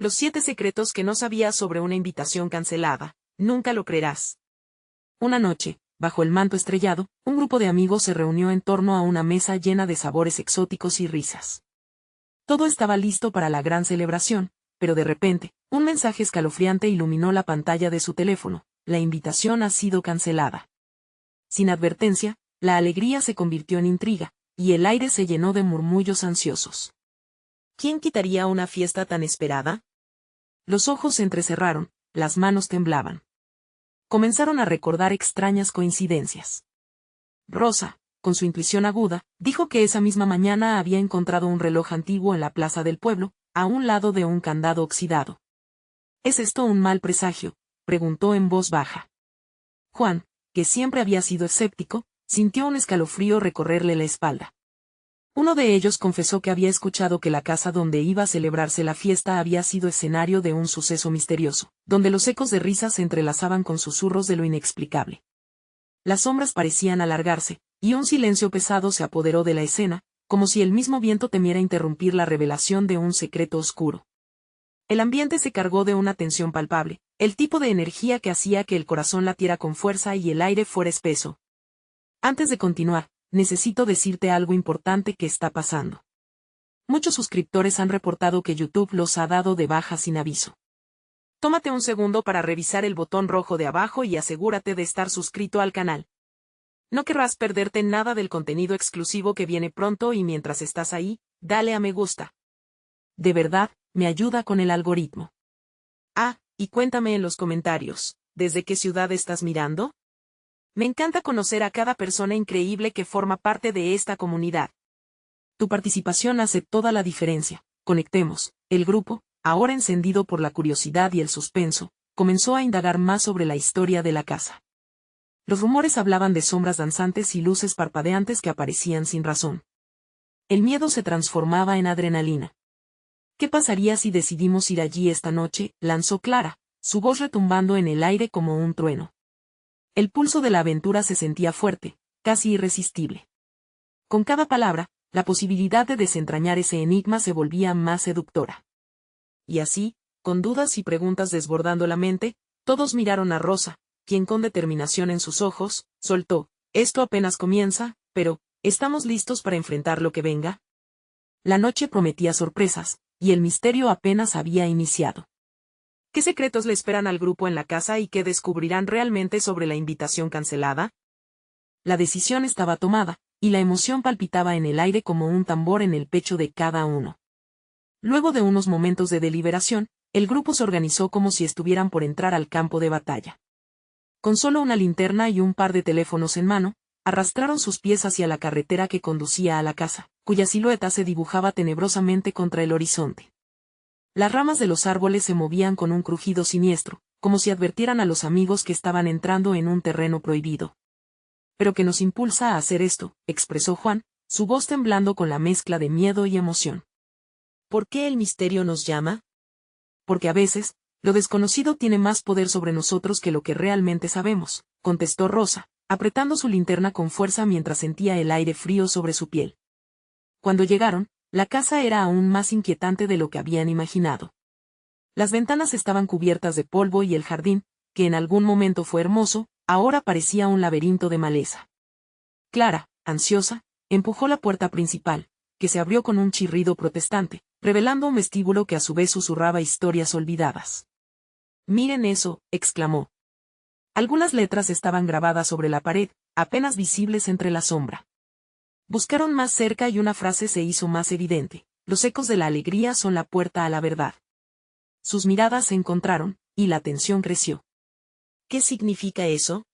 Los 7 secretos que no sabías sobre una invitación cancelada. Nunca lo creerás. Una noche, bajo el manto estrellado, un grupo de amigos se reunió en torno a una mesa llena de sabores exóticos y risas. Todo estaba listo para la gran celebración, pero de repente, un mensaje escalofriante iluminó la pantalla de su teléfono. La invitación ha sido cancelada. Sin advertencia, la alegría se convirtió en intriga, y el aire se llenó de murmullos ansiosos. ¿Quién quitaría una fiesta tan esperada? Los ojos se entrecerraron, las manos temblaban. Comenzaron a recordar extrañas coincidencias. Rosa, con su intuición aguda, dijo que esa misma mañana había encontrado un reloj antiguo en la plaza del pueblo, a un lado de un candado oxidado. ¿Es esto un mal presagio?, preguntó en voz baja. Juan, que siempre había sido escéptico, sintió un escalofrío recorrerle la espalda. Uno de ellos confesó que había escuchado que la casa donde iba a celebrarse la fiesta había sido escenario de un suceso misterioso, donde los ecos de risas se entrelazaban con susurros de lo inexplicable. Las sombras parecían alargarse, y un silencio pesado se apoderó de la escena, como si el mismo viento temiera interrumpir la revelación de un secreto oscuro. El ambiente se cargó de una tensión palpable, el tipo de energía que hacía que el corazón latiera con fuerza y el aire fuera espeso. Antes de continuar, necesito decirte algo importante que está pasando. Muchos suscriptores han reportado que YouTube los ha dado de baja sin aviso. Tómate un segundo para revisar el botón rojo de abajo y asegúrate de estar suscrito al canal. No querrás perderte nada del contenido exclusivo que viene pronto y mientras estás ahí, dale a me gusta. De verdad, me ayuda con el algoritmo. Ah, y cuéntame en los comentarios, ¿desde qué ciudad estás mirando? Me encanta conocer a cada persona increíble que forma parte de esta comunidad. Tu participación hace toda la diferencia. Conectemos. El grupo, ahora encendido por la curiosidad y el suspenso, comenzó a indagar más sobre la historia de la casa. Los rumores hablaban de sombras danzantes y luces parpadeantes que aparecían sin razón. El miedo se transformaba en adrenalina. ¿Qué pasaría si decidimos ir allí esta noche?, lanzó Clara, su voz retumbando en el aire como un trueno. El pulso de la aventura se sentía fuerte, casi irresistible. Con cada palabra, la posibilidad de desentrañar ese enigma se volvía más seductora. Y así, con dudas y preguntas desbordando la mente, todos miraron a Rosa, quien con determinación en sus ojos, soltó: «Esto apenas comienza, pero, ¿estamos listos para enfrentar lo que venga?». La noche prometía sorpresas, y el misterio apenas había iniciado. ¿Qué secretos le esperan al grupo en la casa y qué descubrirán realmente sobre la invitación cancelada? La decisión estaba tomada, y la emoción palpitaba en el aire como un tambor en el pecho de cada uno. Luego de unos momentos de deliberación, el grupo se organizó como si estuvieran por entrar al campo de batalla. Con solo una linterna y un par de teléfonos en mano, arrastraron sus pies hacia la carretera que conducía a la casa, cuya silueta se dibujaba tenebrosamente contra el horizonte. Las ramas de los árboles se movían con un crujido siniestro, como si advirtieran a los amigos que estaban entrando en un terreno prohibido. «¿Pero qué nos impulsa a hacer esto?», expresó Juan, su voz temblando con la mezcla de miedo y emoción. «¿Por qué el misterio nos llama?». «Porque a veces, lo desconocido tiene más poder sobre nosotros que lo que realmente sabemos», contestó Rosa, apretando su linterna con fuerza mientras sentía el aire frío sobre su piel. Cuando llegaron, la casa era aún más inquietante de lo que habían imaginado. Las ventanas estaban cubiertas de polvo y el jardín, que en algún momento fue hermoso, ahora parecía un laberinto de maleza. Clara, ansiosa, empujó la puerta principal, que se abrió con un chirrido protestante, revelando un vestíbulo que a su vez susurraba historias olvidadas. «Miren eso», exclamó. Algunas letras estaban grabadas sobre la pared, apenas visibles entre la sombra. Buscaron más cerca y una frase se hizo más evidente: «Los ecos de la alegría son la puerta a la verdad». Sus miradas se encontraron, y la tensión creció. «¿Qué significa eso?»,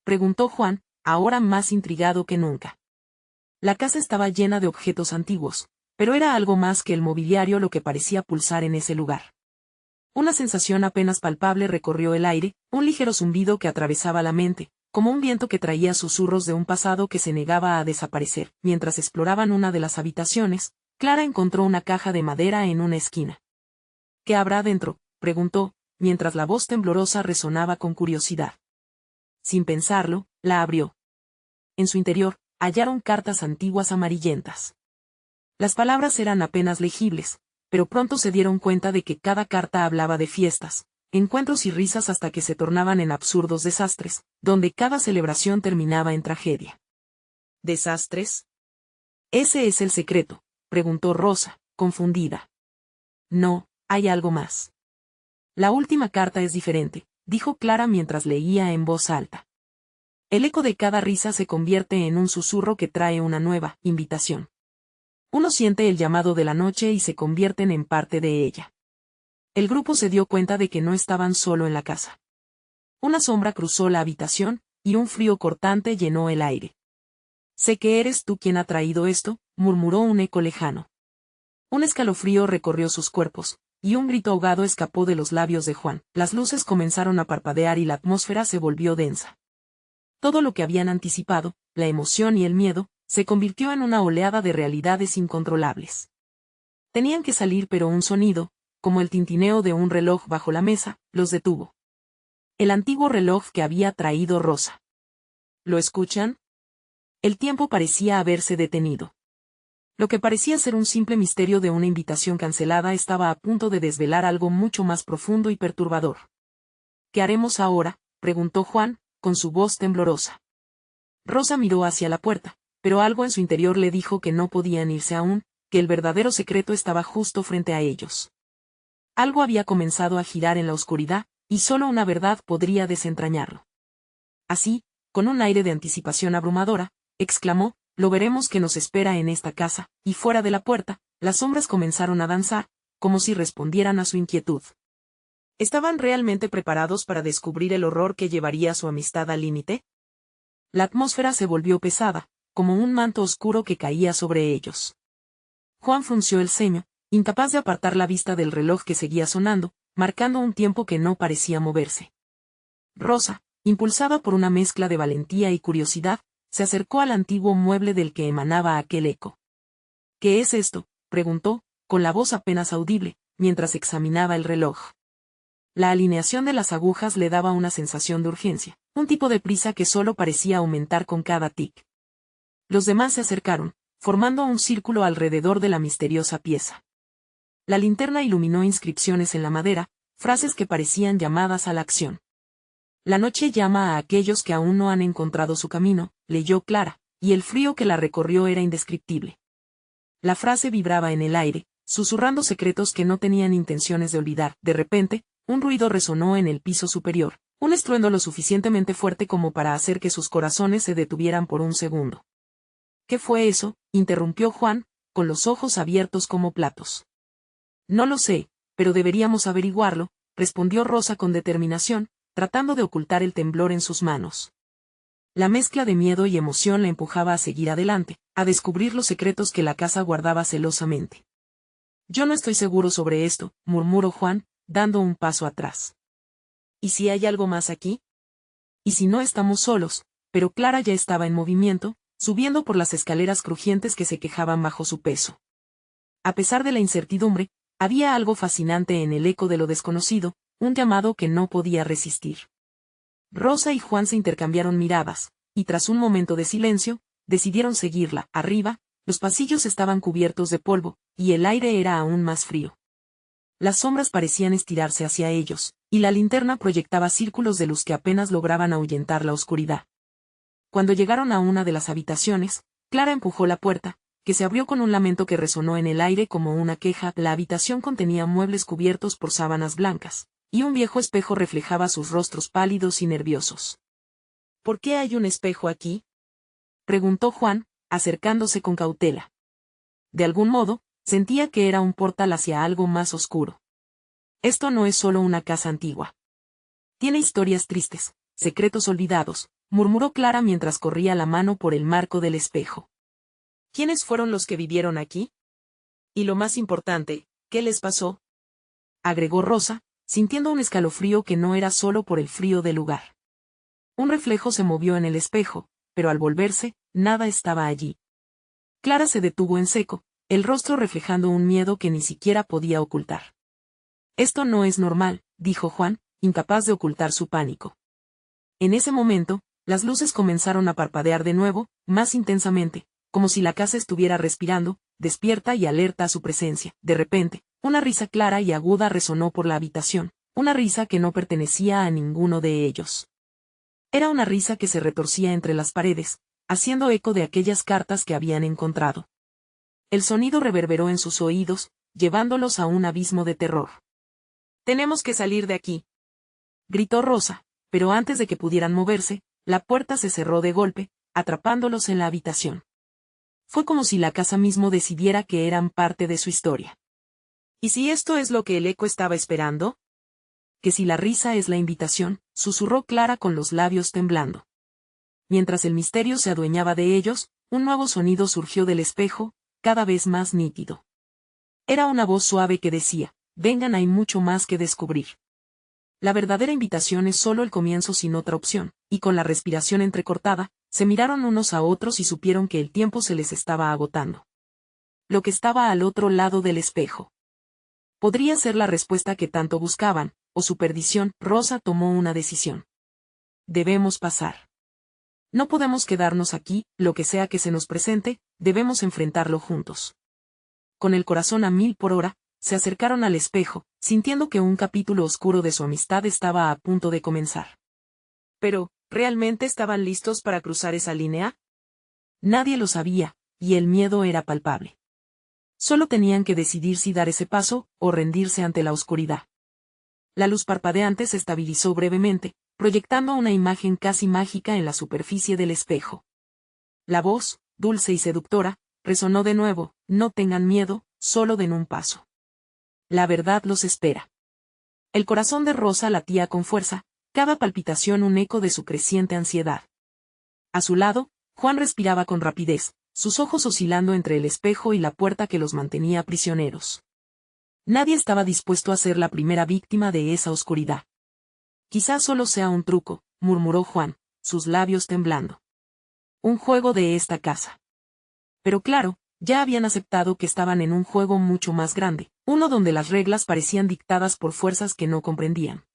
preguntó Juan, ahora más intrigado que nunca. La casa estaba llena de objetos antiguos, pero era algo más que el mobiliario lo que parecía pulsar en ese lugar. Una sensación apenas palpable recorrió el aire, un ligero zumbido que atravesaba la mente, como un viento que traía susurros de un pasado que se negaba a desaparecer. Mientras exploraban una de las habitaciones, Clara encontró una caja de madera en una esquina. «¿Qué habrá dentro?», preguntó, mientras la voz temblorosa resonaba con curiosidad. Sin pensarlo, la abrió. En su interior, hallaron cartas antiguas amarillentas. Las palabras eran apenas legibles, pero pronto se dieron cuenta de que cada carta hablaba de fiestas, encuentros y risas hasta que se tornaban en absurdos desastres, donde cada celebración terminaba en tragedia. ¿Desastres? ¿Ese es el secreto?, preguntó Rosa, confundida. No, hay algo más. La última carta es diferente, dijo Clara mientras leía en voz alta. El eco de cada risa se convierte en un susurro que trae una nueva invitación. Uno siente el llamado de la noche y se convierten en parte de ella. El grupo se dio cuenta de que no estaban solo en la casa. Una sombra cruzó la habitación, y un frío cortante llenó el aire. Sé que eres tú quien ha traído esto, murmuró un eco lejano. Un escalofrío recorrió sus cuerpos, y un grito ahogado escapó de los labios de Juan. Las luces comenzaron a parpadear y la atmósfera se volvió densa. Todo lo que habían anticipado, la emoción y el miedo, se convirtió en una oleada de realidades incontrolables. Tenían que salir, pero un sonido, como el tintineo de un reloj bajo la mesa, los detuvo. El antiguo reloj que había traído Rosa. ¿Lo escuchan? El tiempo parecía haberse detenido. Lo que parecía ser un simple misterio de una invitación cancelada estaba a punto de desvelar algo mucho más profundo y perturbador. ¿Qué haremos ahora?, preguntó Juan, con su voz temblorosa. Rosa miró hacia la puerta, pero algo en su interior le dijo que no podían irse aún, que el verdadero secreto estaba justo frente a ellos. Algo había comenzado a girar en la oscuridad, y solo una verdad podría desentrañarlo. Así, con un aire de anticipación abrumadora, exclamó: lo veremos que nos espera en esta casa, y fuera de la puerta, las sombras comenzaron a danzar, como si respondieran a su inquietud. ¿Estaban realmente preparados para descubrir el horror que llevaría su amistad al límite? La atmósfera se volvió pesada, como un manto oscuro que caía sobre ellos. Juan frunció el ceño, incapaz de apartar la vista del reloj que seguía sonando, marcando un tiempo que no parecía moverse. Rosa, impulsada por una mezcla de valentía y curiosidad, se acercó al antiguo mueble del que emanaba aquel eco. ¿Qué es esto?, preguntó, con la voz apenas audible, mientras examinaba el reloj. La alineación de las agujas le daba una sensación de urgencia, un tipo de prisa que solo parecía aumentar con cada tic. Los demás se acercaron, formando un círculo alrededor de la misteriosa pieza. La linterna iluminó inscripciones en la madera, frases que parecían llamadas a la acción. La noche llama a aquellos que aún no han encontrado su camino, leyó Clara, y el frío que la recorrió era indescriptible. La frase vibraba en el aire, susurrando secretos que no tenían intenciones de olvidar. De repente, un ruido resonó en el piso superior, un estruendo lo suficientemente fuerte como para hacer que sus corazones se detuvieran por un segundo. ¿Qué fue eso?, interrumpió Juan, con los ojos abiertos como platos. No lo sé, pero deberíamos averiguarlo, respondió Rosa con determinación, tratando de ocultar el temblor en sus manos. La mezcla de miedo y emoción la empujaba a seguir adelante, a descubrir los secretos que la casa guardaba celosamente. Yo no estoy seguro sobre esto, murmuró Juan, dando un paso atrás. ¿Y si hay algo más aquí? ¿Y si no estamos solos? Pero Clara ya estaba en movimiento, subiendo por las escaleras crujientes que se quejaban bajo su peso. A pesar de la incertidumbre, había algo fascinante en el eco de lo desconocido, un llamado que no podía resistir. Rosa y Juan se intercambiaron miradas, y tras un momento de silencio, decidieron seguirla. Arriba, los pasillos estaban cubiertos de polvo, y el aire era aún más frío. Las sombras parecían estirarse hacia ellos, y la linterna proyectaba círculos de luz que apenas lograban ahuyentar la oscuridad. Cuando llegaron a una de las habitaciones, Clara empujó la puerta, que se abrió con un lamento que resonó en el aire como una queja. La habitación contenía muebles cubiertos por sábanas blancas, y un viejo espejo reflejaba sus rostros pálidos y nerviosos. ¿Por qué hay un espejo aquí?, preguntó Juan, acercándose con cautela. De algún modo, sentía que era un portal hacia algo más oscuro. Esto no es solo una casa antigua. Tiene historias tristes, secretos olvidados, murmuró Clara mientras corría la mano por el marco del espejo. ¿Quiénes fueron los que vivieron aquí? Y lo más importante, ¿qué les pasó?, agregó Rosa, sintiendo un escalofrío que no era solo por el frío del lugar. Un reflejo se movió en el espejo, pero al volverse, nada estaba allí. Clara se detuvo en seco, el rostro reflejando un miedo que ni siquiera podía ocultar. Esto no es normal, dijo Juan, incapaz de ocultar su pánico. En ese momento, las luces comenzaron a parpadear de nuevo, más intensamente, como si la casa estuviera respirando, despierta y alerta a su presencia. De repente, Una risa clara y aguda resonó por la habitación, una risa que no pertenecía a ninguno de ellos. Era una risa que se retorcía entre las paredes, haciendo eco de aquellas cartas que habían encontrado. El sonido reverberó en sus oídos, llevándolos a un abismo de terror. «Tenemos que salir de aquí», gritó Rosa, pero antes de que pudieran moverse, la puerta se cerró de golpe, atrapándolos en la habitación. Fue como si la casa mismo decidiera que eran parte de su historia. ¿Y si esto es lo que el eco estaba esperando? Que si la risa es la invitación, susurró Clara con los labios temblando. Mientras el misterio se adueñaba de ellos, un nuevo sonido surgió del espejo, cada vez más nítido. Era una voz suave que decía: «Vengan, hay mucho más que descubrir». La verdadera invitación es solo el comienzo sin otra opción, y con la respiración entrecortada, se miraron unos a otros y supieron que el tiempo se les estaba agotando. Lo que estaba al otro lado del espejo podría ser la respuesta que tanto buscaban, o su perdición. Rosa tomó una decisión. Debemos pasar. No podemos quedarnos aquí, lo que sea que se nos presente, debemos enfrentarlo juntos. Con el corazón a 1000 por hora, se acercaron al espejo, sintiendo que un capítulo oscuro de su amistad estaba a punto de comenzar. Pero, ¿realmente estaban listos para cruzar esa línea? Nadie lo sabía, y el miedo era palpable. Solo tenían que decidir si dar ese paso, o rendirse ante la oscuridad. La luz parpadeante se estabilizó brevemente, proyectando una imagen casi mágica en la superficie del espejo. La voz, dulce y seductora, resonó de nuevo: «No tengan miedo, solo den un paso. La verdad los espera». El corazón de Rosa latía con fuerza, cada palpitación un eco de su creciente ansiedad. A su lado, Juan respiraba con rapidez, sus ojos oscilando entre el espejo y la puerta que los mantenía prisioneros. Nadie estaba dispuesto a ser la primera víctima de esa oscuridad. «Quizás solo sea un truco», murmuró Juan, sus labios temblando. «Un juego de esta casa». Pero claro, ya habían aceptado que estaban en un juego mucho más grande, uno donde las reglas parecían dictadas por fuerzas que no comprendían.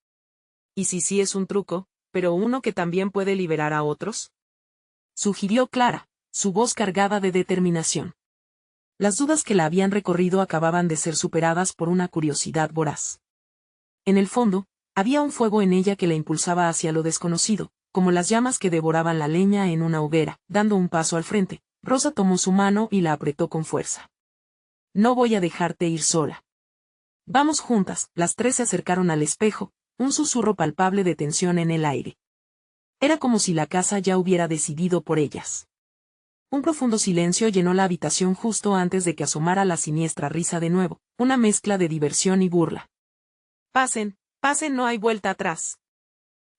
¿Y si sí es un truco, pero uno que también puede liberar a otros?, sugirió Clara, su voz cargada de determinación. Las dudas que la habían recorrido acababan de ser superadas por una curiosidad voraz. En el fondo, había un fuego en ella que la impulsaba hacia lo desconocido, como las llamas que devoraban la leña en una hoguera. Dando un paso al frente, Rosa tomó su mano y la apretó con fuerza. «No voy a dejarte ir sola. Vamos juntas». Las tres se acercaron al espejo, un susurro palpable de tensión en el aire. Era como si la casa ya hubiera decidido por ellas. Un profundo silencio llenó la habitación justo antes de que asomara la siniestra risa de nuevo, una mezcla de diversión y burla. «Pasen, pasen, no hay vuelta atrás»,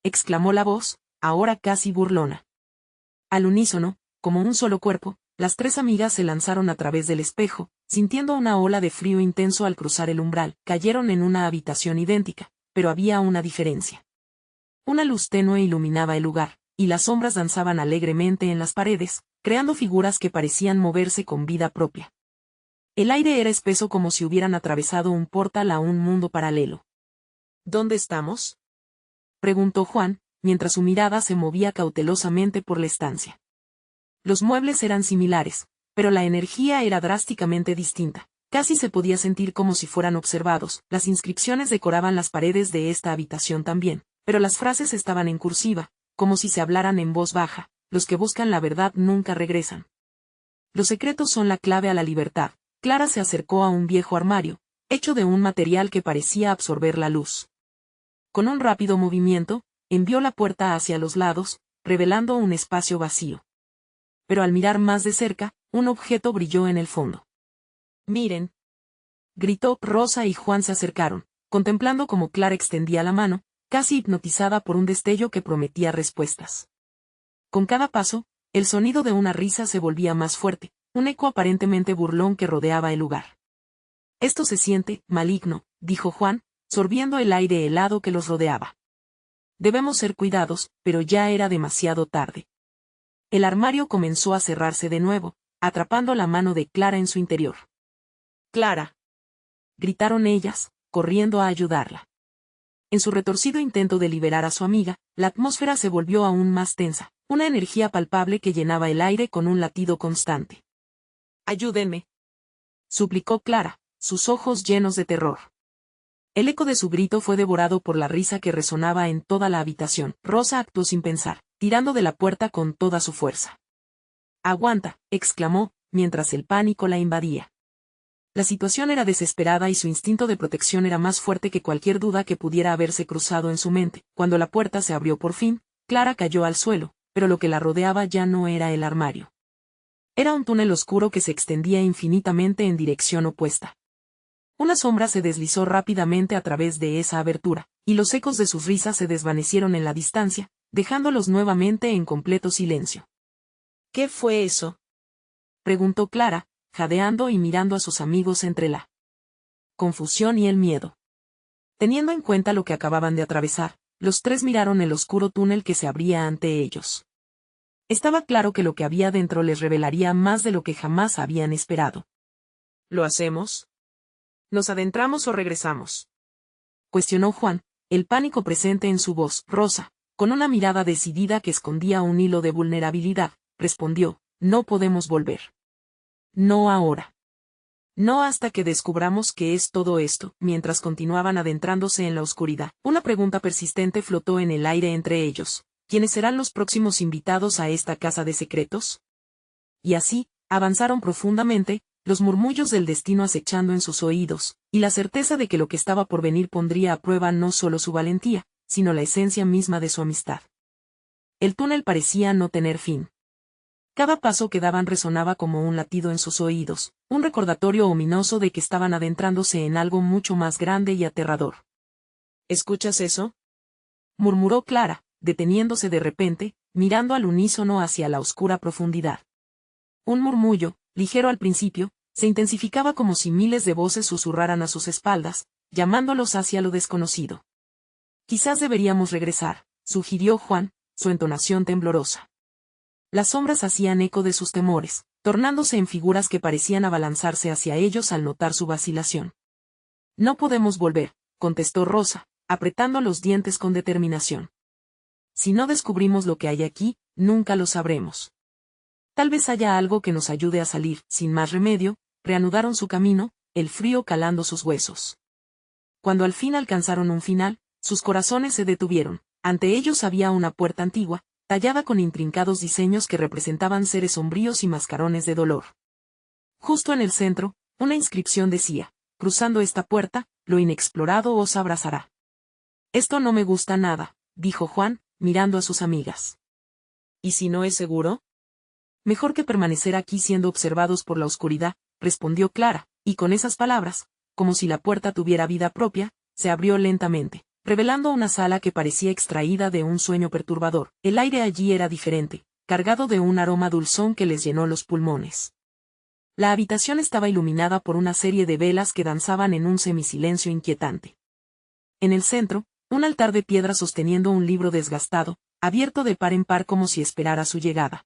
exclamó la voz, ahora casi burlona. Al unísono, como un solo cuerpo, las tres amigas se lanzaron a través del espejo, sintiendo una ola de frío intenso al cruzar el umbral. Cayeron en una habitación idéntica, pero había una diferencia. Una luz tenue iluminaba el lugar, y las sombras danzaban alegremente en las paredes, creando figuras que parecían moverse con vida propia. El aire era espeso como si hubieran atravesado un portal a un mundo paralelo. «¿Dónde estamos?», preguntó Juan, mientras su mirada se movía cautelosamente por la estancia. Los muebles eran similares, pero la energía era drásticamente distinta. Casi se podía sentir como si fueran observados. Las inscripciones decoraban las paredes de esta habitación también, pero las frases estaban en cursiva, como si se hablaran en voz baja: «Los que buscan la verdad nunca regresan. Los secretos son la clave a la libertad». Clara se acercó a un viejo armario, hecho de un material que parecía absorber la luz. Con un rápido movimiento, envió la puerta hacia los lados, revelando un espacio vacío. Pero al mirar más de cerca, un objeto brilló en el fondo. «Miren», gritó Rosa, y Juan se acercaron, contemplando cómo Clara extendía la mano, casi hipnotizada por un destello que prometía respuestas. Con cada paso, el sonido de una risa se volvía más fuerte, un eco aparentemente burlón que rodeaba el lugar. «Esto se siente maligno», dijo Juan, sorbiendo el aire helado que los rodeaba. «Debemos ser cuidados», pero ya era demasiado tarde. El armario comenzó a cerrarse de nuevo, atrapando la mano de Clara en su interior. «Clara», gritaron ellas, corriendo a ayudarla. En su retorcido intento de liberar a su amiga, la atmósfera se volvió aún más tensa, una energía palpable que llenaba el aire con un latido constante. «Ayúdenme», suplicó Clara, sus ojos llenos de terror. El eco de su grito fue devorado por la risa que resonaba en toda la habitación. Rosa actuó sin pensar, tirando de la puerta con toda su fuerza. «Aguanta», exclamó, mientras el pánico la invadía. La situación era desesperada y su instinto de protección era más fuerte que cualquier duda que pudiera haberse cruzado en su mente. Cuando la puerta se abrió por fin, Clara cayó al suelo, pero lo que la rodeaba ya no era el armario. Era un túnel oscuro que se extendía infinitamente en dirección opuesta. Una sombra se deslizó rápidamente a través de esa abertura, y los ecos de sus risas se desvanecieron en la distancia, dejándolos nuevamente en completo silencio. «¿Qué fue eso?», preguntó Clara, jadeando y mirando a sus amigos entre la confusión y el miedo. Teniendo en cuenta lo que acababan de atravesar, los tres miraron el oscuro túnel que se abría ante ellos. Estaba claro que lo que había dentro les revelaría más de lo que jamás habían esperado. «¿Lo hacemos? ¿Nos adentramos o regresamos?», cuestionó Juan, el pánico presente en su voz. Rosa, con una mirada decidida que escondía un hilo de vulnerabilidad, respondió: «No podemos volver. No ahora. No hasta que descubramos qué es todo esto». Mientras continuaban adentrándose en la oscuridad, una pregunta persistente flotó en el aire entre ellos: ¿quiénes serán los próximos invitados a esta casa de secretos? Y así, avanzaron profundamente, los murmullos del destino acechando en sus oídos, y la certeza de que lo que estaba por venir pondría a prueba no solo su valentía, sino la esencia misma de su amistad. El túnel parecía no tener fin. Cada paso que daban resonaba como un latido en sus oídos, un recordatorio ominoso de que estaban adentrándose en algo mucho más grande y aterrador. «¿Escuchas eso?», murmuró Clara, deteniéndose de repente, mirando al unísono hacia la oscura profundidad. Un murmullo, ligero al principio, se intensificaba como si miles de voces susurraran a sus espaldas, llamándolos hacia lo desconocido. «Quizás deberíamos regresar», sugirió Juan, su entonación temblorosa. Las sombras hacían eco de sus temores, tornándose en figuras que parecían abalanzarse hacia ellos al notar su vacilación. «No podemos volver», contestó Rosa, apretando los dientes con determinación. «Si no descubrimos lo que hay aquí, nunca lo sabremos. Tal vez haya algo que nos ayude a salir». Sin más remedio, reanudaron su camino, el frío calando sus huesos. Cuando al fin alcanzaron un final, sus corazones se detuvieron. Ante ellos había una puerta antigua, tallada con intrincados diseños que representaban seres sombríos y mascarones de dolor. Justo en el centro, una inscripción decía: «Cruzando esta puerta, lo inexplorado os abrazará». «Esto no me gusta nada», dijo Juan, mirando a sus amigas. «¿Y si no es seguro?». «Mejor que permanecer aquí siendo observados por la oscuridad», respondió Clara, y con esas palabras, como si la puerta tuviera vida propia, se abrió lentamente, revelando una sala que parecía extraída de un sueño perturbador. El aire allí era diferente, cargado de un aroma dulzón que les llenó los pulmones. La habitación estaba iluminada por una serie de velas que danzaban en un semisilencio inquietante. En el centro, un altar de piedra sosteniendo un libro desgastado, abierto de par en par como si esperara su llegada.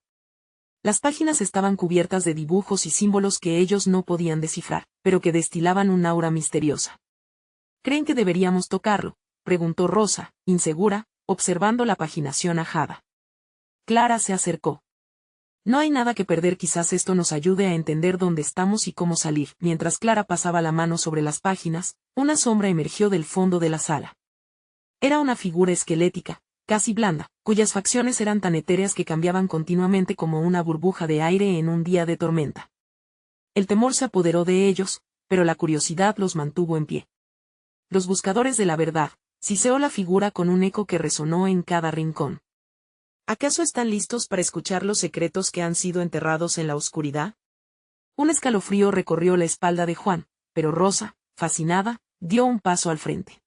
Las páginas estaban cubiertas de dibujos y símbolos que ellos no podían descifrar, pero que destilaban un aura misteriosa. «¿Creen que deberíamos tocarlo?», preguntó Rosa, insegura, observando la paginación ajada. Clara se acercó. «No hay nada que perder, quizás esto nos ayude a entender dónde estamos y cómo salir». Mientras Clara pasaba la mano sobre las páginas, una sombra emergió del fondo de la sala. Era una figura esquelética, casi blanda, cuyas facciones eran tan etéreas que cambiaban continuamente como una burbuja de aire en un día de tormenta. El temor se apoderó de ellos, pero la curiosidad los mantuvo en pie. «Los buscadores de la verdad», siseó la figura con un eco que resonó en cada rincón. «¿Acaso están listos para escuchar los secretos que han sido enterrados en la oscuridad?». Un escalofrío recorrió la espalda de Juan, pero Rosa, fascinada, dio un paso al frente.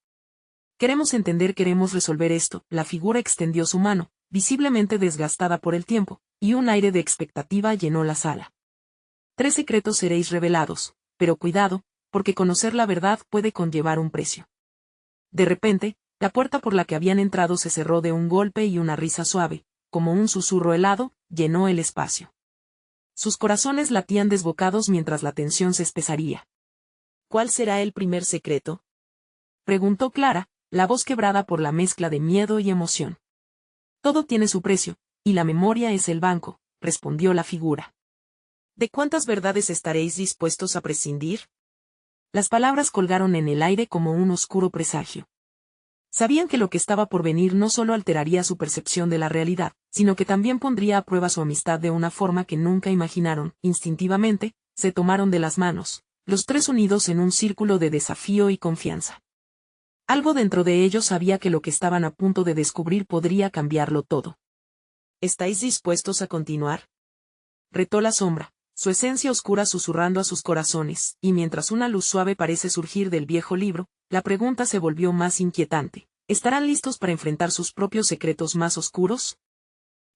«Queremos entender, queremos resolver esto». La figura extendió su mano, visiblemente desgastada por el tiempo, y un aire de expectativa llenó la sala. «3 secretos seréis revelados, pero cuidado, porque conocer la verdad puede conllevar un precio». De repente, la puerta por la que habían entrado se cerró de un golpe y una risa suave, como un susurro helado, llenó el espacio. Sus corazones latían desbocados mientras la tensión se espesaría. «¿Cuál será el primer secreto?», preguntó Clara, la voz quebrada por la mezcla de miedo y emoción. «Todo tiene su precio, y la memoria es el banco», respondió la figura. «¿De cuántas verdades estaréis dispuestos a prescindir?». Las palabras colgaron en el aire como un oscuro presagio. Sabían que lo que estaba por venir no solo alteraría su percepción de la realidad, sino que también pondría a prueba su amistad de una forma que nunca imaginaron. Instintivamente, se tomaron de las manos, los tres unidos en un círculo de desafío y confianza. Algo dentro de ellos sabía que lo que estaban a punto de descubrir podría cambiarlo todo. ¿Estáis dispuestos a continuar?, retó la sombra, su esencia oscura susurrando a sus corazones, y mientras una luz suave parece surgir del viejo libro, la pregunta se volvió más inquietante. ¿Estarán listos para enfrentar sus propios secretos más oscuros?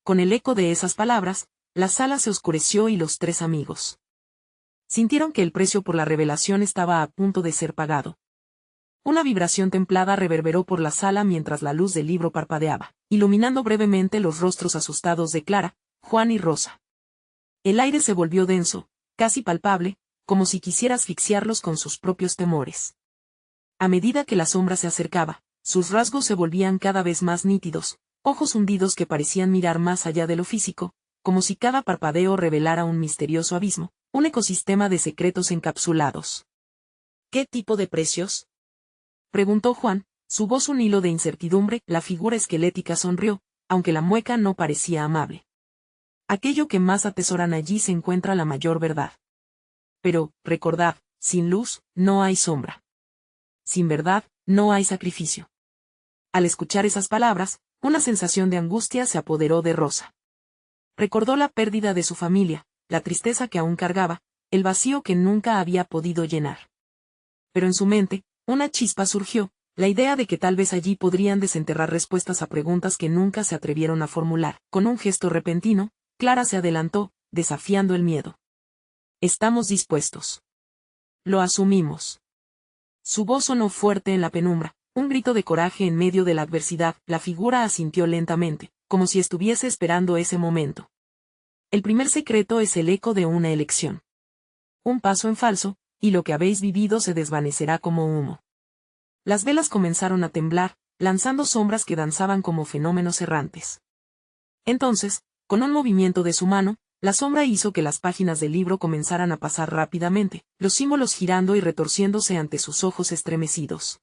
Con el eco de esas palabras, la sala se oscureció y los tres amigos sintieron que el precio por la revelación estaba a punto de ser pagado. Una vibración templada reverberó por la sala mientras la luz del libro parpadeaba, iluminando brevemente los rostros asustados de Clara, Juan y Rosa. El aire se volvió denso, casi palpable, como si quisiera asfixiarlos con sus propios temores. A medida que la sombra se acercaba, sus rasgos se volvían cada vez más nítidos, ojos hundidos que parecían mirar más allá de lo físico, como si cada parpadeo revelara un misterioso abismo, un ecosistema de secretos encapsulados. ¿Qué tipo de precios?, preguntó Juan, su voz un hilo de incertidumbre. La figura esquelética sonrió, aunque la mueca no parecía amable. Aquello que más atesoran allí se encuentra la mayor verdad. Pero, recordad, sin luz, no hay sombra. Sin verdad, no hay sacrificio. Al escuchar esas palabras, una sensación de angustia se apoderó de Rosa. Recordó la pérdida de su familia, la tristeza que aún cargaba, el vacío que nunca había podido llenar. Pero en su mente, una chispa surgió, la idea de que tal vez allí podrían desenterrar respuestas a preguntas que nunca se atrevieron a formular. Con un gesto repentino, Clara se adelantó, desafiando el miedo. Estamos dispuestos. Lo asumimos. Su voz sonó fuerte en la penumbra, un grito de coraje en medio de la adversidad. La figura asintió lentamente, como si estuviese esperando ese momento. El primer secreto es el eco de una elección. Un paso en falso, y lo que habéis vivido se desvanecerá como humo. Las velas comenzaron a temblar, lanzando sombras que danzaban como fenómenos errantes. Entonces, con un movimiento de su mano, la sombra hizo que las páginas del libro comenzaran a pasar rápidamente, los símbolos girando y retorciéndose ante sus ojos estremecidos.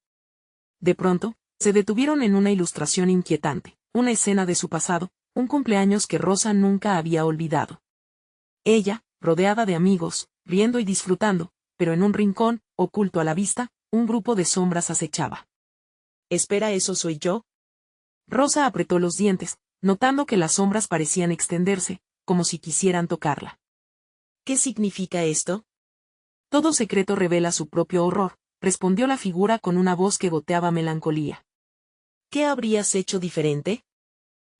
De pronto, se detuvieron en una ilustración inquietante, una escena de su pasado, un cumpleaños que Rosa nunca había olvidado. Ella, rodeada de amigos, riendo y disfrutando, pero en un rincón, oculto a la vista, un grupo de sombras acechaba. ¿Espera, eso soy yo? Rosa apretó los dientes, notando que las sombras parecían extenderse, como si quisieran tocarla. ¿Qué significa esto? Todo secreto revela su propio horror, respondió la figura con una voz que goteaba melancolía. ¿Qué habrías hecho diferente?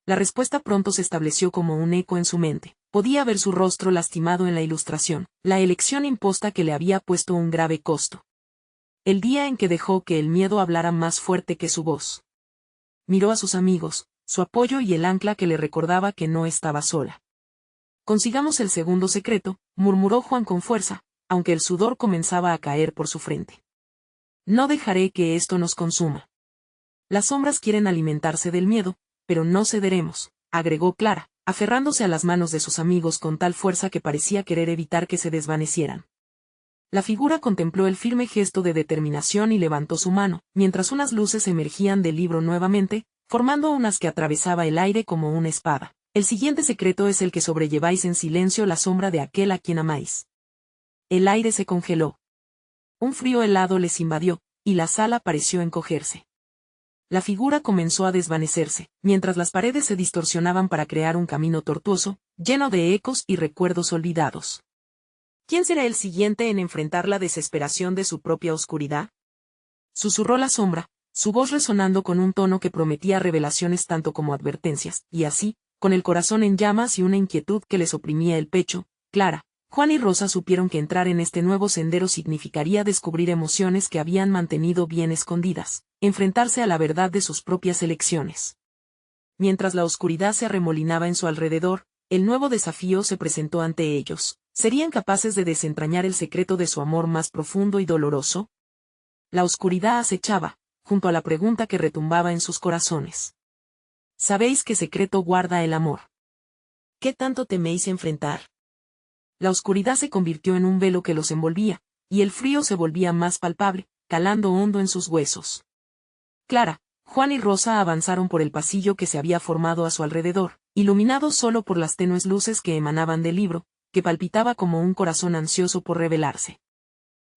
La respuesta pronto se estableció como un eco en su mente. Podía ver su rostro lastimado en la ilustración, la elección imposta que le había puesto un grave costo. El día en que dejó que el miedo hablara más fuerte que su voz. Miró a sus amigos, su apoyo y el ancla que le recordaba que no estaba sola. Consigamos el segundo secreto, murmuró Juan con fuerza, aunque el sudor comenzaba a caer por su frente. No dejaré que esto nos consuma. Las sombras quieren alimentarse del miedo, pero no cederemos, agregó Clara, aferrándose a las manos de sus amigos con tal fuerza que parecía querer evitar que se desvanecieran. La figura contempló el firme gesto de determinación y levantó su mano, mientras unas luces emergían del libro nuevamente, formando unas que atravesaba el aire como una espada. El siguiente secreto es el que sobrelleváis en silencio la sombra de aquel a quien amáis. El aire se congeló. Un frío helado les invadió, y la sala pareció encogerse. La figura comenzó a desvanecerse, mientras las paredes se distorsionaban para crear un camino tortuoso, lleno de ecos y recuerdos olvidados. ¿Quién será el siguiente en enfrentar la desesperación de su propia oscuridad? Susurró la sombra, su voz resonando con un tono que prometía revelaciones tanto como advertencias, y así, con el corazón en llamas y una inquietud que les oprimía el pecho, Clara, Juan y Rosa supieron que entrar en este nuevo sendero significaría descubrir emociones que habían mantenido bien escondidas, enfrentarse a la verdad de sus propias elecciones. Mientras la oscuridad se arremolinaba en su alrededor, el nuevo desafío se presentó ante ellos. ¿Serían capaces de desentrañar el secreto de su amor más profundo y doloroso? La oscuridad acechaba, junto a la pregunta que retumbaba en sus corazones. ¿Sabéis qué secreto guarda el amor? ¿Qué tanto teméis enfrentar? La oscuridad se convirtió en un velo que los envolvía, y el frío se volvía más palpable, calando hondo en sus huesos. Clara, Juan y Rosa avanzaron por el pasillo que se había formado a su alrededor, iluminado solo por las tenues luces que emanaban del libro, que palpitaba como un corazón ansioso por revelarse.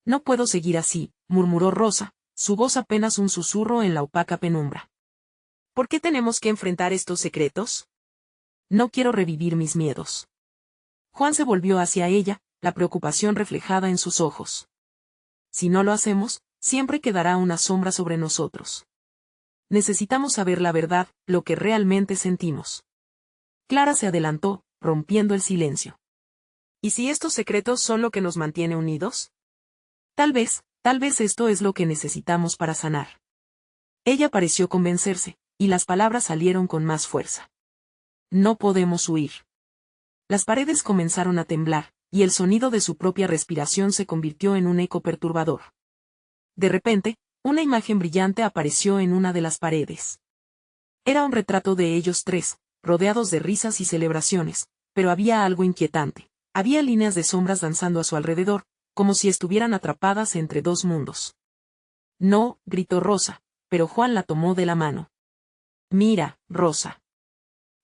«No puedo seguir así», murmuró Rosa, su voz apenas un susurro en la opaca penumbra. «¿Por qué tenemos que enfrentar estos secretos? No quiero revivir mis miedos». Juan se volvió hacia ella, la preocupación reflejada en sus ojos. «Si no lo hacemos, siempre quedará una sombra sobre nosotros. Necesitamos saber la verdad, lo que realmente sentimos». Clara se adelantó, rompiendo el silencio. «¿Y si estos secretos son lo que nos mantiene unidos? Tal vez esto es lo que necesitamos para sanar». Ella pareció convencerse, y las palabras salieron con más fuerza. «No podemos huir». Las paredes comenzaron a temblar, y el sonido de su propia respiración se convirtió en un eco perturbador. De repente, una imagen brillante apareció en una de las paredes. Era un retrato de ellos tres, rodeados de risas y celebraciones, pero había algo inquietante. Había líneas de sombras danzando a su alrededor, como si estuvieran atrapadas entre dos mundos. «No», gritó Rosa, pero Juan la tomó de la mano. «Mira, Rosa.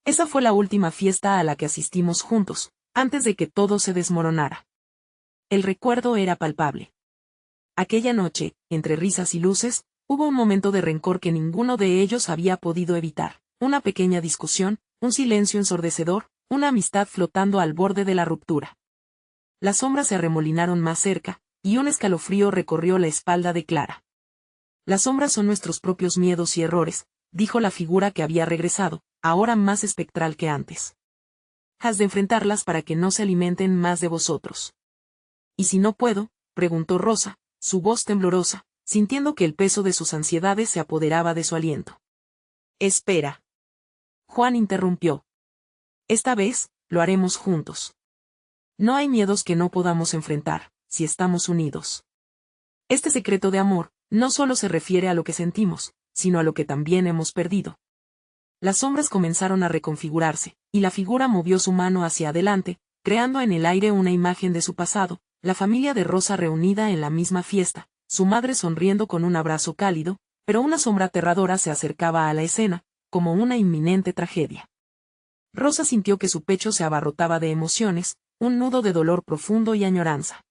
Esa fue la última fiesta a la que asistimos juntos, antes de que todo se desmoronara». El recuerdo era palpable. Aquella noche, entre risas y luces, hubo un momento de rencor que ninguno de ellos había podido evitar, una pequeña discusión, un silencio ensordecedor, una amistad flotando al borde de la ruptura. Las sombras se arremolinaron más cerca, y un escalofrío recorrió la espalda de Clara. «Las sombras son nuestros propios miedos y errores», dijo la figura que había regresado, ahora más espectral que antes. «Has de enfrentarlas para que no se alimenten más de vosotros». «¿Y si no puedo?», preguntó Rosa, su voz temblorosa, sintiendo que el peso de sus ansiedades se apoderaba de su aliento. «Espera». Juan interrumpió. «Esta vez, lo haremos juntos. No hay miedos que no podamos enfrentar, si estamos unidos. Este secreto de amor, no solo se refiere a lo que sentimos, sino a lo que también hemos perdido». Las sombras comenzaron a reconfigurarse, y la figura movió su mano hacia adelante, creando en el aire una imagen de su pasado, la familia de Rosa reunida en la misma fiesta, su madre sonriendo con un abrazo cálido, pero una sombra aterradora se acercaba a la escena, como una inminente tragedia. Rosa sintió que su pecho se abarrotaba de emociones, un nudo de dolor profundo y añoranza.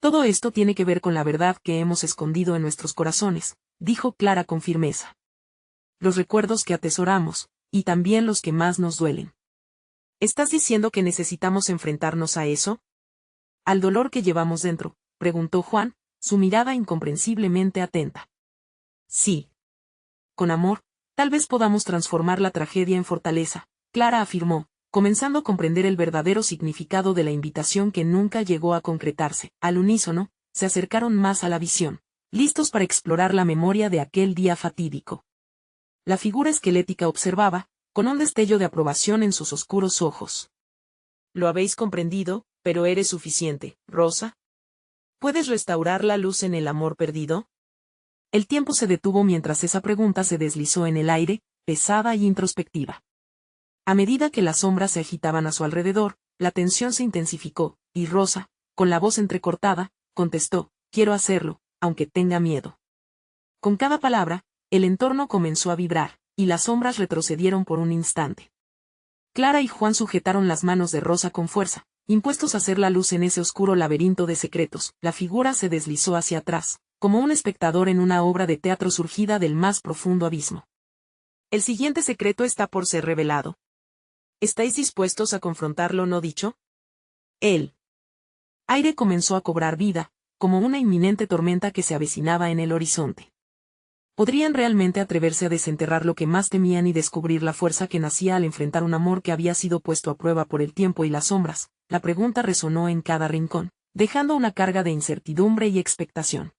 «Todo esto tiene que ver con la verdad que hemos escondido en nuestros corazones», dijo Clara con firmeza. «Los recuerdos que atesoramos, y también los que más nos duelen». «¿Estás diciendo que necesitamos enfrentarnos a eso? ¿Al dolor que llevamos dentro?», preguntó Juan, su mirada incomprensiblemente atenta. «Sí. Con amor, tal vez podamos transformar la tragedia en fortaleza», Clara afirmó, comenzando a comprender el verdadero significado de la invitación que nunca llegó a concretarse. Al unísono, se acercaron más a la visión, listos para explorar la memoria de aquel día fatídico. La figura esquelética observaba, con un destello de aprobación en sus oscuros ojos. «Lo habéis comprendido, pero ¿eres suficiente, Rosa? ¿Puedes restaurar la luz en el amor perdido?». El tiempo se detuvo mientras esa pregunta se deslizó en el aire, pesada y introspectiva. A medida que las sombras se agitaban a su alrededor, la tensión se intensificó, y Rosa, con la voz entrecortada, contestó: «Quiero hacerlo, aunque tenga miedo». Con cada palabra, el entorno comenzó a vibrar, y las sombras retrocedieron por un instante. Clara y Juan sujetaron las manos de Rosa con fuerza, impuestos a hacer la luz en ese oscuro laberinto de secretos. La figura se deslizó hacia atrás, como un espectador en una obra de teatro surgida del más profundo abismo. «El siguiente secreto está por ser revelado. ¿Estáis dispuestos a confrontarlo no dicho?». El aire comenzó a cobrar vida, como una inminente tormenta que se avecinaba en el horizonte. ¿Podrían realmente atreverse a desenterrar lo que más temían y descubrir la fuerza que nacía al enfrentar un amor que había sido puesto a prueba por el tiempo y las sombras? La pregunta resonó en cada rincón, dejando una carga de incertidumbre y expectación.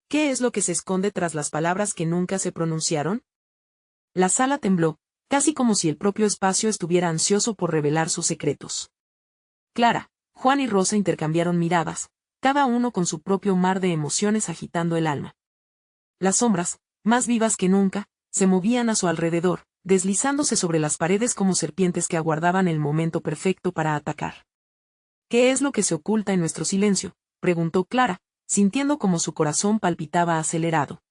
¿Qué es lo que se esconde tras las palabras que nunca se pronunciaron? La sala tembló, casi como si el propio espacio estuviera ansioso por revelar sus secretos. Clara, Juan y Rosa intercambiaron miradas, cada uno con su propio mar de emociones agitando el alma. Las sombras, más vivas que nunca, se movían a su alrededor, deslizándose sobre las paredes como serpientes que aguardaban el momento perfecto para atacar. «¿Qué es lo que se oculta en nuestro silencio?», preguntó Clara, sintiendo como su corazón palpitaba acelerado.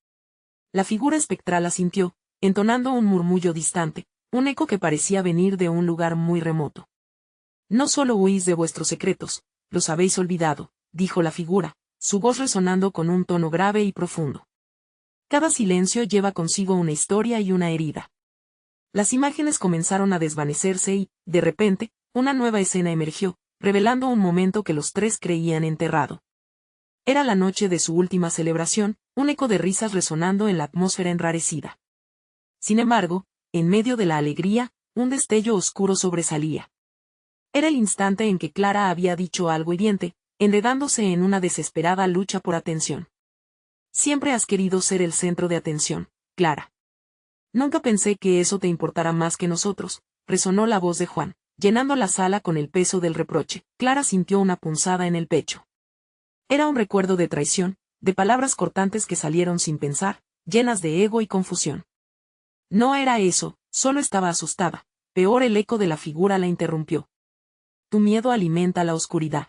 La figura espectral asintió, entonando un murmullo distante, un eco que parecía venir de un lugar muy remoto. No solo huís de vuestros secretos, los habéis olvidado, dijo la figura, su voz resonando con un tono grave y profundo. Cada silencio lleva consigo una historia y una herida. Las imágenes comenzaron a desvanecerse y, de repente, una nueva escena emergió, revelando un momento que los tres creían enterrado. Era la noche de su última celebración, un eco de risas resonando en la atmósfera enrarecida. Sin embargo, en medio de la alegría, un destello oscuro sobresalía. Era el instante en que Clara había dicho algo hiriente, enredándose en una desesperada lucha por atención. Siempre has querido ser el centro de atención, Clara. Nunca pensé que eso te importara más que nosotros, resonó la voz de Juan, llenando la sala con el peso del reproche. Clara sintió una punzada en el pecho. Era un recuerdo de traición, de palabras cortantes que salieron sin pensar, llenas de ego y confusión. No era eso, solo estaba asustada. Peor, el eco de la figura la interrumpió. Tu miedo alimenta la oscuridad.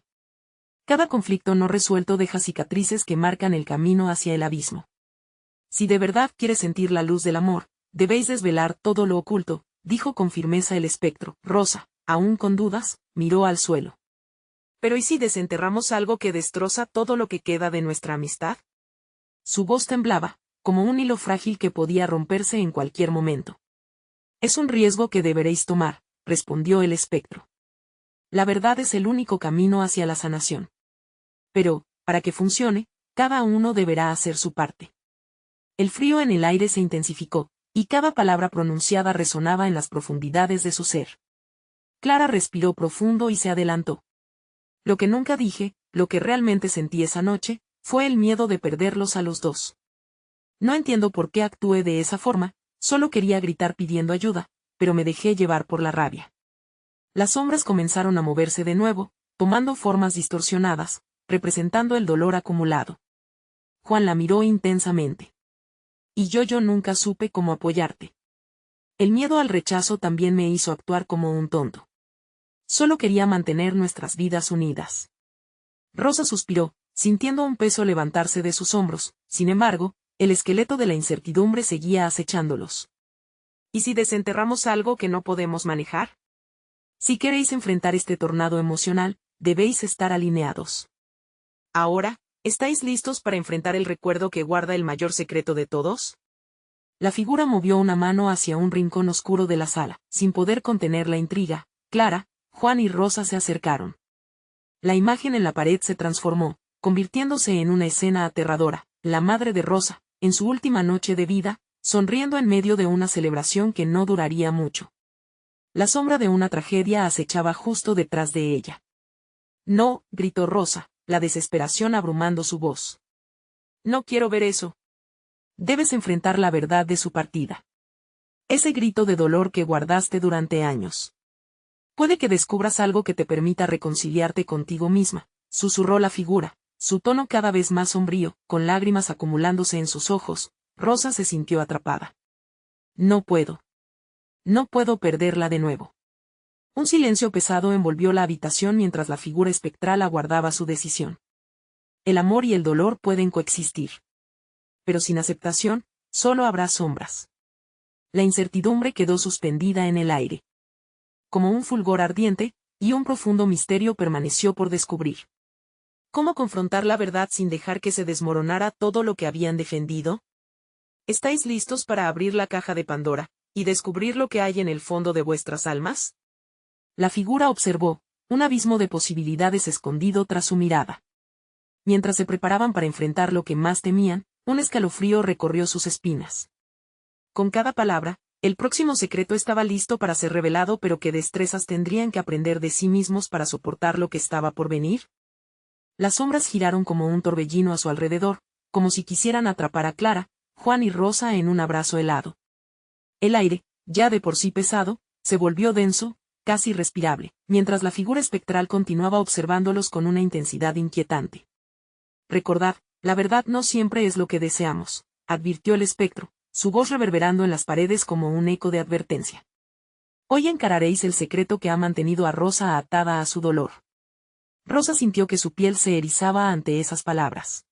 Cada conflicto no resuelto deja cicatrices que marcan el camino hacia el abismo. Si de verdad quieres sentir la luz del amor, debéis desvelar todo lo oculto, dijo con firmeza el espectro. Rosa, aún con dudas, miró al suelo. ¿Pero y si desenterramos algo que destroza todo lo que queda de nuestra amistad? Su voz temblaba, como un hilo frágil que podía romperse en cualquier momento. Es un riesgo que deberéis tomar, respondió el espectro. La verdad es el único camino hacia la sanación. Pero, para que funcione, cada uno deberá hacer su parte. El frío en el aire se intensificó, y cada palabra pronunciada resonaba en las profundidades de su ser. Clara respiró profundo y se adelantó. Lo que nunca dije, lo que realmente sentí esa noche, fue el miedo de perderlos a los dos. No entiendo por qué actué de esa forma, solo quería gritar pidiendo ayuda, pero me dejé llevar por la rabia. Las sombras comenzaron a moverse de nuevo, tomando formas distorsionadas, representando el dolor acumulado. Juan la miró intensamente. Y yo nunca supe cómo apoyarte. El miedo al rechazo también me hizo actuar como un tonto. Solo quería mantener nuestras vidas unidas. Rosa suspiró, sintiendo un peso levantarse de sus hombros. Sin embargo, el esqueleto de la incertidumbre seguía acechándolos. ¿Y si desenterramos algo que no podemos manejar? Si queréis enfrentar este tornado emocional, debéis estar alineados. Ahora, ¿estáis listos para enfrentar el recuerdo que guarda el mayor secreto de todos? La figura movió una mano hacia un rincón oscuro de la sala. Sin poder contener la intriga, Clara, Juan y Rosa se acercaron. La imagen en la pared se transformó, convirtiéndose en una escena aterradora. La madre de Rosa, en su última noche de vida, sonriendo en medio de una celebración que no duraría mucho. La sombra de una tragedia acechaba justo detrás de ella. No, gritó Rosa, la desesperación abrumando su voz. No quiero ver eso. Debes enfrentar la verdad de su partida. Ese grito de dolor que guardaste durante años. Puede que descubras algo que te permita reconciliarte contigo misma, susurró la figura, su tono cada vez más sombrío, con lágrimas acumulándose en sus ojos. Rosa se sintió atrapada. No puedo. No puedo perderla de nuevo. Un silencio pesado envolvió la habitación mientras la figura espectral aguardaba su decisión. El amor y el dolor pueden coexistir. Pero sin aceptación, solo habrá sombras. La incertidumbre quedó suspendida en el aire. Como un fulgor ardiente, y un profundo misterio permaneció por descubrir. ¿Cómo confrontar la verdad sin dejar que se desmoronara todo lo que habían defendido? ¿Estáis listos para abrir la caja de Pandora, y descubrir lo que hay en el fondo de vuestras almas? La figura observó, un abismo de posibilidades escondido tras su mirada. Mientras se preparaban para enfrentar lo que más temían, un escalofrío recorrió sus espinas. Con cada palabra, el próximo secreto estaba listo para ser revelado, pero ¿qué destrezas tendrían que aprender de sí mismos para soportar lo que estaba por venir? Las sombras giraron como un torbellino a su alrededor, como si quisieran atrapar a Clara, Juan y Rosa en un abrazo helado. El aire, ya de por sí pesado, se volvió denso, casi irrespirable, mientras la figura espectral continuaba observándolos con una intensidad inquietante. Recordad, la verdad no siempre es lo que deseamos, advirtió el espectro, su voz reverberando en las paredes como un eco de advertencia. Hoy encararéis el secreto que ha mantenido a Rosa atada a su dolor. Rosa sintió que su piel se erizaba ante esas palabras.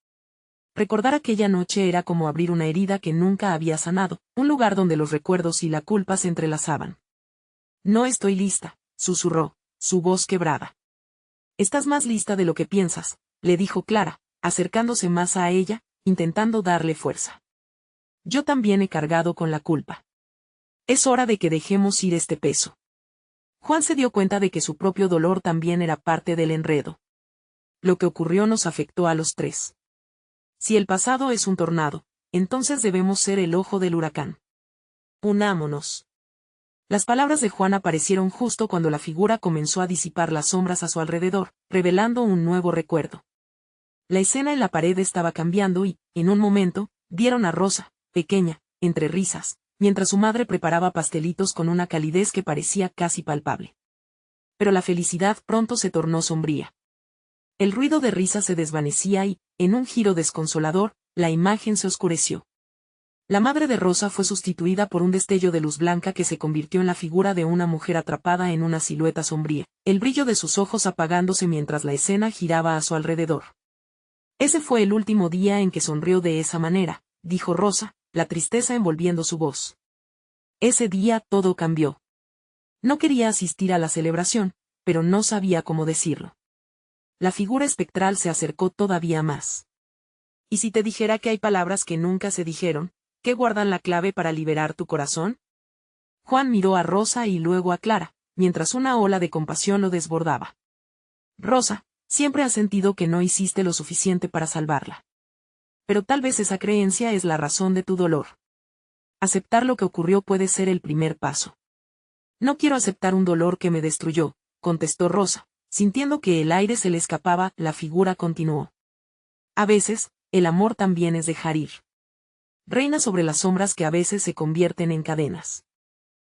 Recordar aquella noche era como abrir una herida que nunca había sanado, un lugar donde los recuerdos y la culpa se entrelazaban. No estoy lista, susurró, su voz quebrada. Estás más lista de lo que piensas, le dijo Clara, acercándose más a ella, intentando darle fuerza. Yo también he cargado con la culpa. Es hora de que dejemos ir este peso. Juan se dio cuenta de que su propio dolor también era parte del enredo. Lo que ocurrió nos afectó a los tres. Si el pasado es un tornado, entonces debemos ser el ojo del huracán. Unámonos. Las palabras de Juan aparecieron justo cuando la figura comenzó a disipar las sombras a su alrededor, revelando un nuevo recuerdo. La escena en la pared estaba cambiando y, en un momento, vieron a Rosa, pequeña, entre risas, mientras su madre preparaba pastelitos con una calidez que parecía casi palpable. Pero la felicidad pronto se tornó sombría. El ruido de risa se desvanecía y, en un giro desconsolador, la imagen se oscureció. La madre de Rosa fue sustituida por un destello de luz blanca que se convirtió en la figura de una mujer atrapada en una silueta sombría, el brillo de sus ojos apagándose mientras la escena giraba a su alrededor. Ese fue el último día en que sonrió de esa manera, dijo Rosa, la tristeza envolviendo su voz. Ese día todo cambió. No quería asistir a la celebración, pero no sabía cómo decirlo. La figura espectral se acercó todavía más. ¿Y si te dijera que hay palabras que nunca se dijeron, que guardan la clave para liberar tu corazón? Juan miró a Rosa y luego a Clara, mientras una ola de compasión lo desbordaba. Rosa, siempre has sentido que no hiciste lo suficiente para salvarla. Pero tal vez esa creencia es la razón de tu dolor. Aceptar lo que ocurrió puede ser el primer paso. No quiero aceptar un dolor que me destruyó, contestó Rosa, sintiendo que el aire se le escapaba. La figura continuó. A veces, el amor también es dejar ir. Reina sobre las sombras que a veces se convierten en cadenas.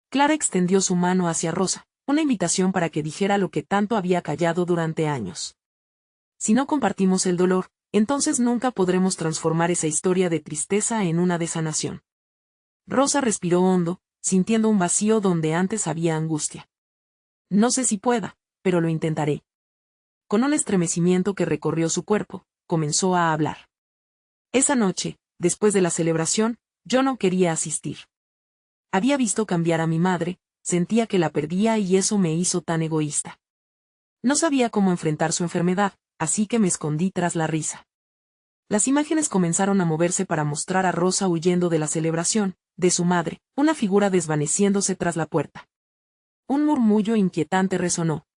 Clara extendió su mano hacia Rosa, una invitación para que dijera lo que tanto había callado durante años. Si no compartimos el dolor, entonces nunca podremos transformar esa historia de tristeza en una de sanación. Rosa respiró hondo, sintiendo un vacío donde antes había angustia. No sé si pueda, pero lo intentaré. Con un estremecimiento que recorrió su cuerpo, comenzó a hablar. Esa noche, después de la celebración, yo no quería asistir. Había visto cambiar a mi madre, sentía que la perdía y eso me hizo tan egoísta. No sabía cómo enfrentar su enfermedad, así que me escondí tras la risa. Las imágenes comenzaron a moverse para mostrar a Rosa huyendo de la celebración, de su madre, una figura desvaneciéndose tras la puerta. Un murmullo inquietante resonó.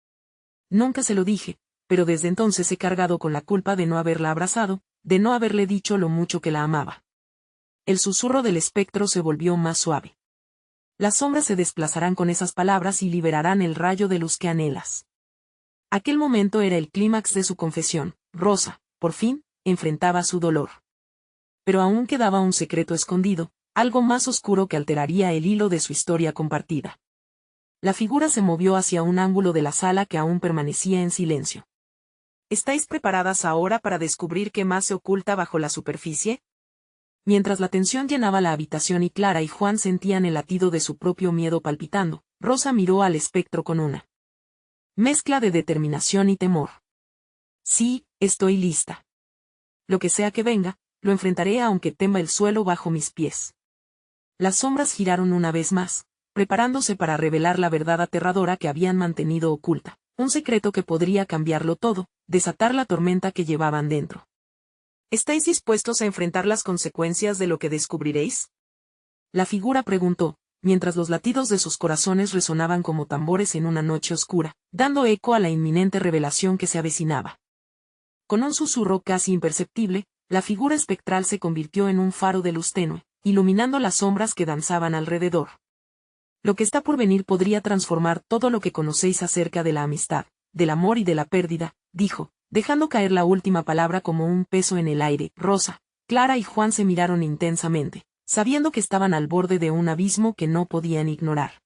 Nunca se lo dije, pero desde entonces he cargado con la culpa de no haberla abrazado, de no haberle dicho lo mucho que la amaba. El susurro del espectro se volvió más suave. Las sombras se desplazarán con esas palabras y liberarán el rayo de luz que anhelas. Aquel momento era el clímax de su confesión. Rosa, por fin, enfrentaba su dolor. Pero aún quedaba un secreto escondido, algo más oscuro que alteraría el hilo de su historia compartida. La figura se movió hacia un ángulo de la sala que aún permanecía en silencio. ¿Estáis preparadas ahora para descubrir qué más se oculta bajo la superficie? Mientras la tensión llenaba la habitación y Clara y Juan sentían el latido de su propio miedo palpitando, Rosa miró al espectro con una mezcla de determinación y temor. Sí, estoy lista. Lo que sea que venga, lo enfrentaré aunque tema el suelo bajo mis pies. Las sombras giraron una vez más, preparándose para revelar la verdad aterradora que habían mantenido oculta, un secreto que podría cambiarlo todo, desatar la tormenta que llevaban dentro. ¿Estáis dispuestos a enfrentar las consecuencias de lo que descubriréis? La figura preguntó, mientras los latidos de sus corazones resonaban como tambores en una noche oscura, dando eco a la inminente revelación que se avecinaba. Con un susurro casi imperceptible, la figura espectral se convirtió en un faro de luz tenue, iluminando las sombras que danzaban alrededor. Lo que está por venir podría transformar todo lo que conocéis acerca de la amistad, del amor y de la pérdida, dijo, dejando caer la última palabra como un peso en el aire. Rosa, Clara y Juan se miraron intensamente, sabiendo que estaban al borde de un abismo que no podían ignorar.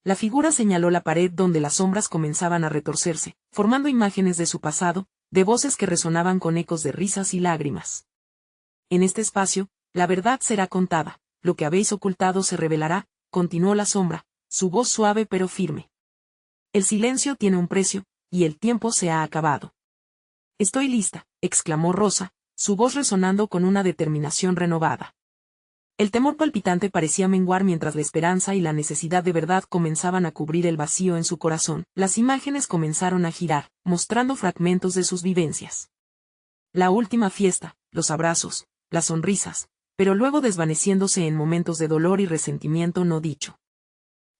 La figura señaló la pared donde las sombras comenzaban a retorcerse, formando imágenes de su pasado, de voces que resonaban con ecos de risas y lágrimas. En este espacio, la verdad será contada, lo que habéis ocultado se revelará, continuó la sombra, su voz suave pero firme. El silencio tiene un precio, y el tiempo se ha acabado. Estoy lista, exclamó Rosa, su voz resonando con una determinación renovada. El temor palpitante parecía menguar mientras la esperanza y la necesidad de verdad comenzaban a cubrir el vacío en su corazón. Las imágenes comenzaron a girar, mostrando fragmentos de sus vivencias. La última fiesta, los abrazos, las sonrisas, pero luego desvaneciéndose en momentos de dolor y resentimiento no dicho.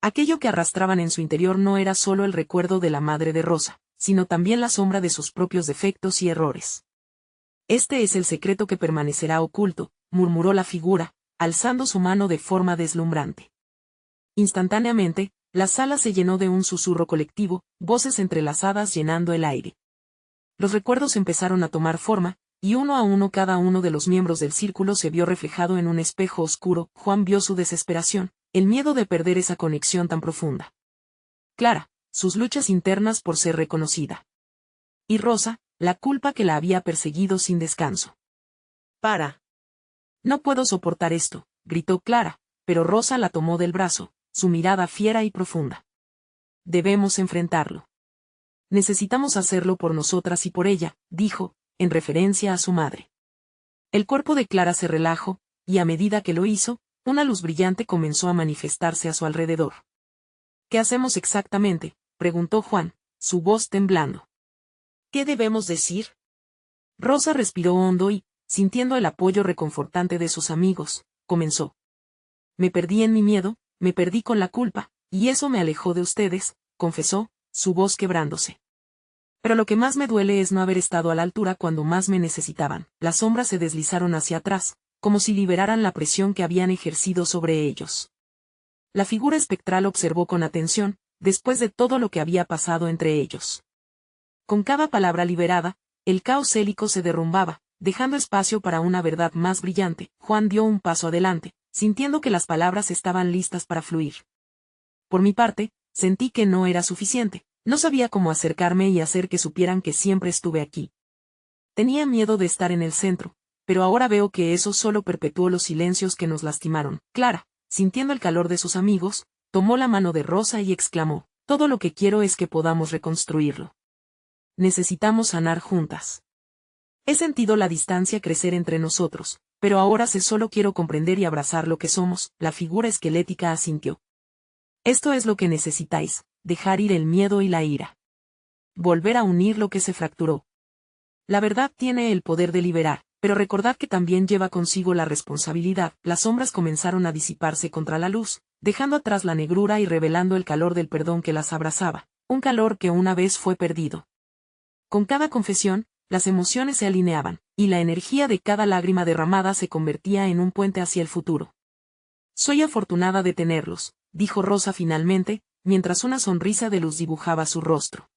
Aquello que arrastraban en su interior no era solo el recuerdo de la madre de Rosa, sino también la sombra de sus propios defectos y errores. Este es el secreto que permanecerá oculto, murmuró la figura, alzando su mano de forma deslumbrante. Instantáneamente, la sala se llenó de un susurro colectivo, voces entrelazadas llenando el aire. Los recuerdos empezaron a tomar forma, y uno a uno cada uno de los miembros del círculo se vio reflejado en un espejo oscuro. Juan vio su desesperación, el miedo de perder esa conexión tan profunda. Clara, sus luchas internas por ser reconocida. Y Rosa, la culpa que la había perseguido sin descanso. «Para. No puedo soportar esto», gritó Clara, pero Rosa la tomó del brazo, su mirada fiera y profunda. «Debemos enfrentarlo. Necesitamos hacerlo por nosotras y por ella», dijo, en referencia a su madre. El cuerpo de Clara se relajó, y a medida que lo hizo, una luz brillante comenzó a manifestarse a su alrededor. «¿Qué hacemos exactamente?», preguntó Juan, su voz temblando. «¿Qué debemos decir?». Rosa respiró hondo y, sintiendo el apoyo reconfortante de sus amigos, comenzó. «Me perdí en mi miedo, me perdí con la culpa, y eso me alejó de ustedes», confesó, su voz quebrándose. «Pero lo que más me duele es no haber estado a la altura cuando más me necesitaban». Las sombras se deslizaron hacia atrás, como si liberaran la presión que habían ejercido sobre ellos. La figura espectral observó con atención, después de todo lo que había pasado entre ellos. Con cada palabra liberada, el caos hélico se derrumbaba, dejando espacio para una verdad más brillante. Juan dio un paso adelante, sintiendo que las palabras estaban listas para fluir. Por mi parte, sentí que no era suficiente, no sabía cómo acercarme y hacer que supieran que siempre estuve aquí. Tenía miedo de estar en el centro, pero ahora veo que eso solo perpetuó los silencios que nos lastimaron. Clara, sintiendo el calor de sus amigos, tomó la mano de Rosa y exclamó, «Todo lo que quiero es que podamos reconstruirlo. Necesitamos sanar juntas. He sentido la distancia crecer entre nosotros, pero ahora solo quiero comprender y abrazar lo que somos». La figura esquelética asintió. «Esto es lo que necesitáis, dejar ir el miedo y la ira. Volver a unir lo que se fracturó. La verdad tiene el poder de liberar, pero recordad que también lleva consigo la responsabilidad». Las sombras comenzaron a disiparse contra la luz, dejando atrás la negrura y revelando el calor del perdón que las abrazaba, un calor que una vez fue perdido. Con cada confesión, las emociones se alineaban, y la energía de cada lágrima derramada se convertía en un puente hacia el futuro. «Soy afortunada de tenerlos», dijo Rosa finalmente, mientras una sonrisa de luz dibujaba su rostro.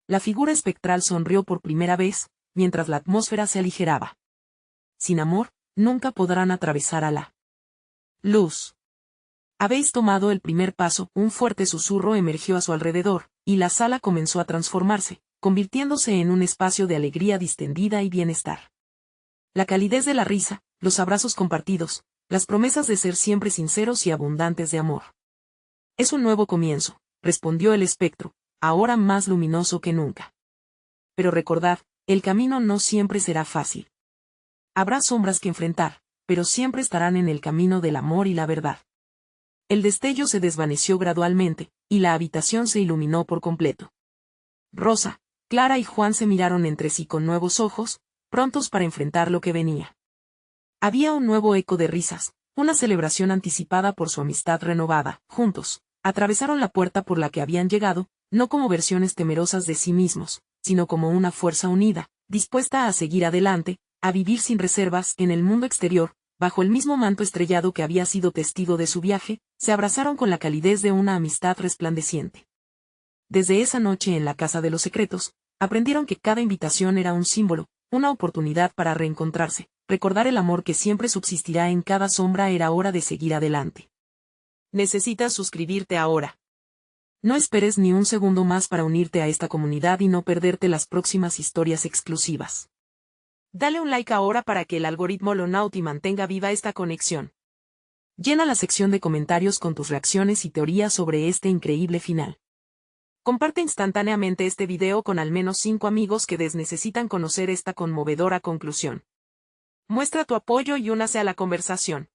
La figura espectral sonrió por primera vez, mientras la atmósfera se aligeraba. «Sin amor, nunca podrán atravesar a la luz. Habéis tomado el primer paso». Un fuerte susurro emergió a su alrededor, y la sala comenzó a transformarse, convirtiéndose en un espacio de alegría distendida y bienestar. La calidez de la risa, los abrazos compartidos, las promesas de ser siempre sinceros y abundantes de amor. «Es un nuevo comienzo», respondió el espectro, ahora más luminoso que nunca. «Pero recordad, el camino no siempre será fácil. Habrá sombras que enfrentar, pero siempre estarán en el camino del amor y la verdad». El destello se desvaneció gradualmente, y la habitación se iluminó por completo. Rosa, Clara y Juan se miraron entre sí con nuevos ojos, prontos para enfrentar lo que venía. Había un nuevo eco de risas, una celebración anticipada por su amistad renovada. Juntos, atravesaron la puerta por la que habían llegado, no como versiones temerosas de sí mismos, sino como una fuerza unida, dispuesta a seguir adelante, a vivir sin reservas. En el mundo exterior, bajo el mismo manto estrellado que había sido testigo de su viaje, se abrazaron con la calidez de una amistad resplandeciente. Desde esa noche en la Casa de los Secretos, aprendieron que cada invitación era un símbolo, una oportunidad para reencontrarse, recordar el amor que siempre subsistirá en cada sombra. Era hora de seguir adelante. Necesitas suscribirte ahora. No esperes ni un segundo más para unirte a esta comunidad y no perderte las próximas historias exclusivas. Dale un like ahora para que el algoritmo lo note y mantenga viva esta conexión. Llena la sección de comentarios con tus reacciones y teorías sobre este increíble final. Comparte instantáneamente este video con al menos 5 amigos que necesitan conocer esta conmovedora conclusión. Muestra tu apoyo y únase a la conversación.